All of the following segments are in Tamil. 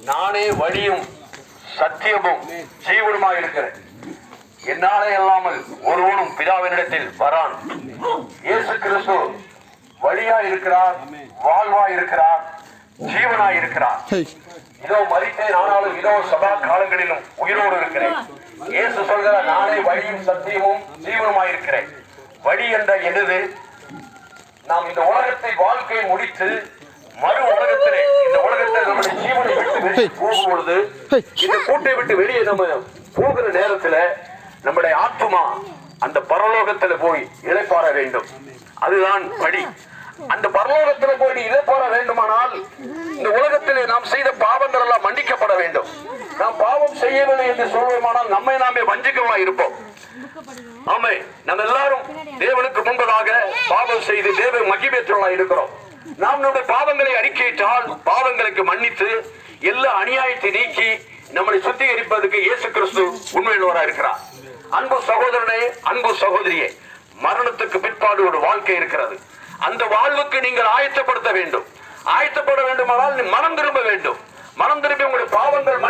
நானே வழியும் சத்தியமும் ஜீவனுமாய் இருக்கிறேன். என்னாலே இல்லாமல் ஒருவனும் பிதாவினிடத்தில் வரான். இயேசு கிறிஸ்து வழியா இருக்கிறார், வாழ்வாய் இருக்கிறார், ஜீவனாய் இருக்கிறார். இதோ மரித்தேன், ஆனாலும் இதோ சதா காலங்களிலும் உயிரோடு இருக்கிறேன். இயேசு சொல்கிறார், நானே வழியும் சத்தியமும் ஜீவனுமாய் இருக்கிறேன். வழி என்ற என்னது? நாம் இந்த உலகத்தை வாழ்க்கையை முடித்து மறு உலகத்திலே, இந்த உலகத்தில் நம்முடைய ஜீவனை விட்டு வெளியே போகும் பொழுது, இந்த கூட்டை விட்டு வெளியே நம்ம போகிற நேரத்துல நம்முடைய ஆத்மா அந்த பரலோகத்துல போய் இளைப்பாற வேண்டும். அதுதான் வழி. அந்த பரலோகத்துல போய் இளைப்பாற வேண்டுமானால் இந்த உலகத்திலே நாம் செய்த பாவங்கள் எல்லாம் மன்னிக்கப்பட வேண்டும். நாம் பாவம் செய்யவில்லை என்று சொல்வோமானால் நம்மை நாமே வஞ்சிக்கவா இருப்போம். ஆமே, நம்ம எல்லாரும் தேவனுக்கு முன்பதாக பாவம் செய்து தேவ மகிமையற்றவர்களா இருக்கிறோம். நாம் நம்முடைய பாவங்களை அறிக்கையிட்டால் பாவங்களுக்கு மன்னித்து எல்லா அநியாயத்தை நீக்கி நம்மளை சுத்திகரிப்பதற்கு இயேசு கிறிஸ்து உண்மையுள்ளவரா இருக்கிறார். அன்பு சகோதரனே, அன்பு சகோதரியே, மரணத்துக்கு பிற்பாடு ஒரு வாழ்க்கை இருக்கிறது. அந்த வாழ்வுக்கு நீங்கள் ஆயத்தப்படுத்த வேண்டும். ஆயத்தப்பட வேண்டுமானால் மனம் திரும்ப வேண்டும். மனம் திரும்பி உங்களுடைய பாவங்கள்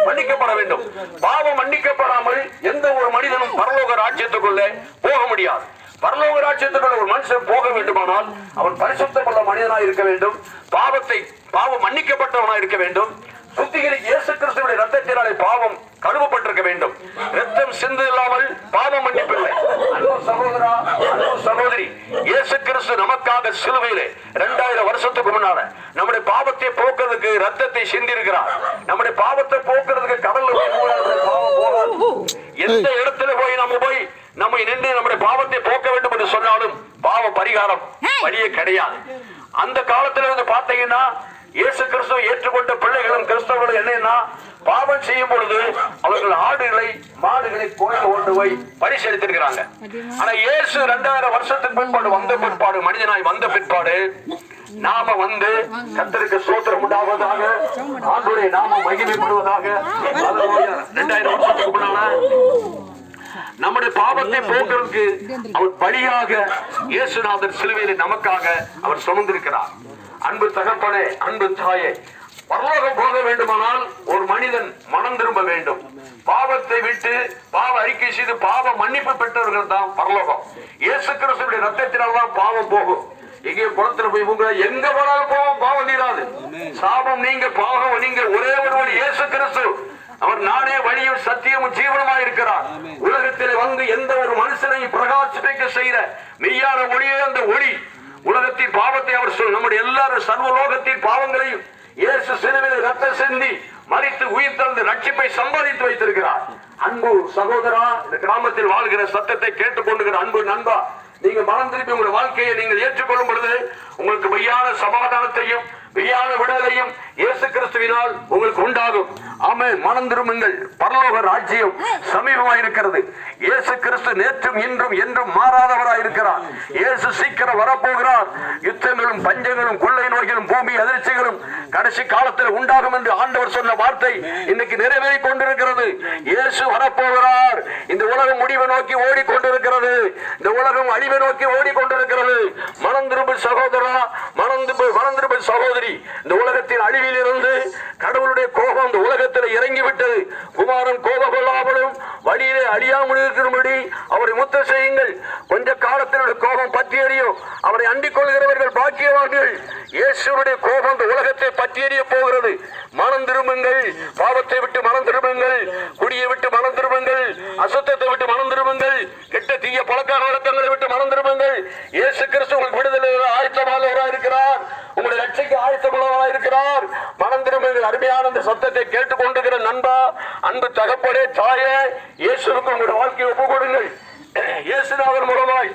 மன்னிக்கப்பட வேண்டும். பாவம் மன்னிக்கப்படாமல் எந்த ஒரு மனிதனும் பரலோக ராஜ்யத்துக்குள்ளே போக முடியாது. பரலோக ராஜ்யத்துக்குள்ள ஒரு மனுஷன் போக வேண்டுமானால் அவன் பரிசுத்தமுள்ள மனிதனாய் இருக்க வேண்டும். பாவம் மன்னிக்கப்பட்டவனாய் இருக்க வேண்டும். சுத்திகரிக்க இயேசு கிறிஸ்துவின் ரத்தத்தினாலே பாவம் கழுவப்பட்டிருக்க வேண்டும். ரத்தம் சிந்து இல்லாமல் பாவம் மன்னிப்பில்லை. அன்பு சகோதரா, அன்பு சகோதரி, இயேசு கிறிஸ்து நமக்காக சிலுவையிலே 2000 வருஷத்துக்கு முன்னால நம்முடைய பாவத்தை போக்குறதுக்கு ரத்தத்தை சிந்தி இருக்கிறார். நம்முடைய பாவத்தை போக்குறதுக்கு கடல்ல பாவம் போகாது. எந்த இடத்துல போய் நம்ம நின்று நம்முடைய பாவத்தை போக்க வேண்டும் என்று சொன்னாலும் பாவ பரிகாரம் வழியே கிடையாது. அந்த காலத்துல இருந்து பாத்தீங்கன்னா இயேசு கிறிஸ்துவை ஏற்றுக்கொண்ட பிள்ளைகளும் கிறிஸ்தவர்களும் என்னன்னா, பாவம் செய்யும் பொழுது அவர்கள் ஆடுகளை மாடுகளை கோயில் கொண்டு போய் பரிசீலித்திருக்கிறாங்க. ஆனா இயேசு 2000 வருஷத்துக்கு பிற்பாடு வந்த பிற்பாடு, மனிதனாய் வந்த பிற்பாடு, நாம வந்து கர்த்தருக்கு ஸ்தோத்திரம் உண்டாவதாக, ஆண்டவருடைய நாமம் மகிமைப்படுவதாக. 2000 வருஷத்துக்கு முன்னால நம்முடைய பாவத்தை போக்குறதுக்கு அவர் பலியாக இயேசுநாதர் சிலுவையில் நமக்காக அவர் சுமந்திருக்கிறார். அன்பு தகப்பனே, அன்பு தாயே, பரலோகம் போக வேண்டுமானால் ஒரு மனிதன் மனம் திரும்ப வேண்டும். பாவத்தை விட்டு பாவ அறிக்கை செய்து பாவ மன்னிப்பு பெற்றவர்கள் தான் பரலோகம். இயேசு கிறிஸ்துவின் ரத்தத்தினால் தான் பாவம் போகும். எங்கே குளத்துல போய் எங்க போனாலும் பாவம் தீராது. சாபம் நீங்க, பாவம் நீங்க. ஒரே ஒருவன் இயேசு கிறிஸ்து. அவர் நானே வழியும் சத்தியமும் ஜீவனமாய் இருக்கிறார். உலகத்தில் வந்து எந்த ஒரு மனுஷனையும் பிரகாசிக்க செய்கிற மெய்யான ஒளியே அந்த ஒளி. உலகத்தின் பாவத்தை அவர் நம்முடைய எல்லாரும் சர்வலோகத்தின் பாவங்களையும் இயேசு சிலுவையில் ரத்தம் சிந்தி மரித்து உயிர் தந்து ரட்சிப்பை சம்பாதித்து வைத்திருக்கிறார். அன்பு சகோதரா, இந்த கிராமத்தில் வாழ்கிற சத்தத்தை கேட்டுக்கொண்டுகிற அன்பு நண்பா, நீங்க மனம் திருப்பி உங்களுடைய வாழ்க்கையை நீங்கள் ஏற்றுக்கொள்ளும் பொழுது உங்களுக்கு மெய்யான சமாதானத்தையும் மெய்யான விடுதலையும் இயேசு கிறிஸ்துவினால் உங்களுக்கு உண்டாகும். ஆமென். மனம் திரும்புங்கள், பரலோக ராஜ்யம் சமீபமாய் இருக்கிறது. இயேசு கிறிஸ்து நேற்றும் இன்றும் என்றும் மாறாதவராய் இருக்கிறார். இயேசு சீக்கிரம் வரப்போகிறார். யுத்தங்களும் பஞ்சங்களும் கொள்ளை நோய்களும் பூமி அதிர்ச்சிகளும் கடைசி காலத்தில் உண்டாகும் என்று ஆண்டவர் சொன்ன வார்த்தை இன்னைக்கு நிறைவேறிக் கொண்டிருக்கிறது. இயேசு வரப்போகிறார். இந்த உலகம் முடிவை நோக்கி ஓடிக்கொண்டிருக்கிறது. இந்த உலகம் அழிவை நோக்கி ஓடிக்கொண்டிருக்கிறது. மனம் திரும்பு சகோதரா, மனம் திரும்பு சகோதரி. இந்த உலகத்தின் அழிவில் இருந்து கடவுளுடைய கோபம் இந்த உலகத்தில் இறங்கிவிட்டது. குமாரன் கோபம் கொள்ளாமலும் வழியிலே அழியாமல் இருக்கும்படி அவரை முத்த செய்யுங்கள். கொஞ்ச காலத்தினுடைய கோபம் பற்றி எறியும். அவரை அண்டிக் கொள்கிறவர்கள் பாக்கியவான்கள். இயேசுடைய கோபம் இந்த உலகத்தை பற்றி எறிய போகிறது. மனம் திரும்புங்கள், பாவத்தை விட்டு மனம் திரும்புங்கள், குடியை விட்டு மனம் திரும்புங்கள், அசுத்தத்தை விட்டு மனம் திரும்புங்கள், கெட்ட தீய பழக்க வழக்கங்களை விட்டு மனம் திரும்புங்கள். இயேசு கிறிஸ்து உங்களுக்கு விடுதலை ஆயத்தமானவராக இருக்கிறார். உங்களுடைய ரட்சைக்கு ஆயத்தமானவராக இருக்கிறார். மனம் திரும்புங்கள். அருமையான இந்த சத்தத்தை கேட்டுக்கொண்டிருக்கிற நண்பா, அன்பு தகப்பனே, தாயே, இயேசுவுக்கு உங்களுடைய வாழ்க்கையை ஒப்புக் கொடுங்கள். இயேசுநாதர் மூலமாய்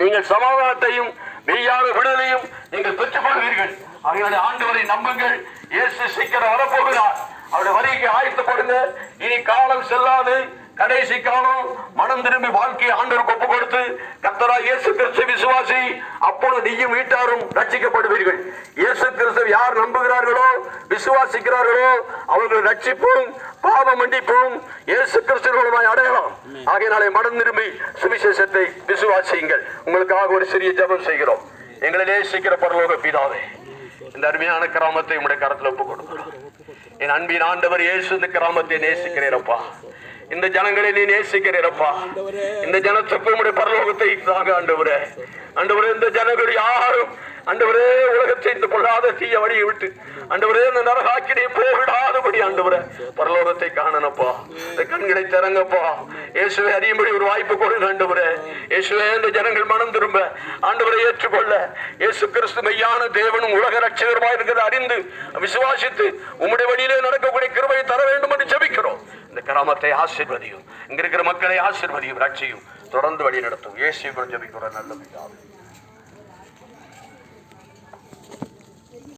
நீங்கள் சமாதானத்தையும் மெய்யான விடுதலையும் நீங்கள் பெற்றுக் கொள்வீர்கள். அவர்களுடைய ஆண்டவரை நம்புங்கள். இயேசு சீக்கிரம் வரப்போகிறார். அவருடைய வரிக்கு ஆயத்தப்படுங்க. இனி காலம் செல்லாது. கடைசி காலம். மனம் திரும்பி வாழ்க்கையை ஆண்டவருக்கு ஒப்புக் கொடுத்து கர்த்தராகிய இயேசு கிறிஸ்து விசுவாசி. அப்பொழுது நீயும் வீட்டாரும் ரட்சிக்கப்படுவீர்கள். இயேசு கிறிஸ்து யார் நம்புகிறார்களோ, விசுவாசிக்கிறார்களோ, அவர்கள் ரட்சிப்பும் பாவ மன்னிப்பும் இயேசு கிறிஸ்து மூலமாய் அடையலாம். ஆகையினாலே மனம் திரும்பி சுவிசேஷத்தை விசுவாசியுங்கள். உங்களுக்காக ஒரு சிறிய ஜெபம் செய்கிறோம். எங்களை நேசிக்கிற பரலோக பிதாவே, இந்த அருமையான கிராமத்தை உம்முடைய கரத்தில் ஒப்புக் கொடுக்கிறோம். என் அன்பின் ஆண்டவர் இயேசு இந்த கிராமத்தை நேசிக்கிறேனப்பா. இந்த ஜனங்களை நீ நேசிக்கிறேனப்பா. இந்த ஜனத்துக்கு உம்முடைய பரலோகத்தை தாங்க ஆண்டவரே. ஆண்டவரே, இந்த ஜனங்கள் யாரும் ஆண்டவரே உலகத்தை இந்த பொல்லாத தீய வழியை விட்டு ஆண்டவரே இந்த நரகாக்கினை போவிடாதபடி ஆண்டவரே பரலோகத்தை காணனப்பா. இந்த கண்களை திறங்கப்பா. இயேசுவை அறியும்படி ஒரு வாய்ப்பு கொடுங்க ஆண்டவரே. இயேசுவே, இந்த ஜனங்கள் மனம் திரும்ப ஆண்டவரை ஏற்றுக்கொள்ள இயேசு கிறிஸ்து மெய்யான தேவனும் உலக ரட்சகருமாய் இருக்கிறதை அறிந்து விசுவாசித்து உம்முடைய வழியிலே நடக்கக்கூடிய கிருபையை தர வேண்டும் என்று ஜெபிக்கிறோம். இந்த கிராமத்தை ஆசீர்வதியும், இங்க இருக்கிற மக்களை ஆசீர்வதியும், ரட்சியும், தொடர்ந்து வழி நடத்தும். இயேசுவை ஜெபிக்கிறோம் நல்ல பிதாவே.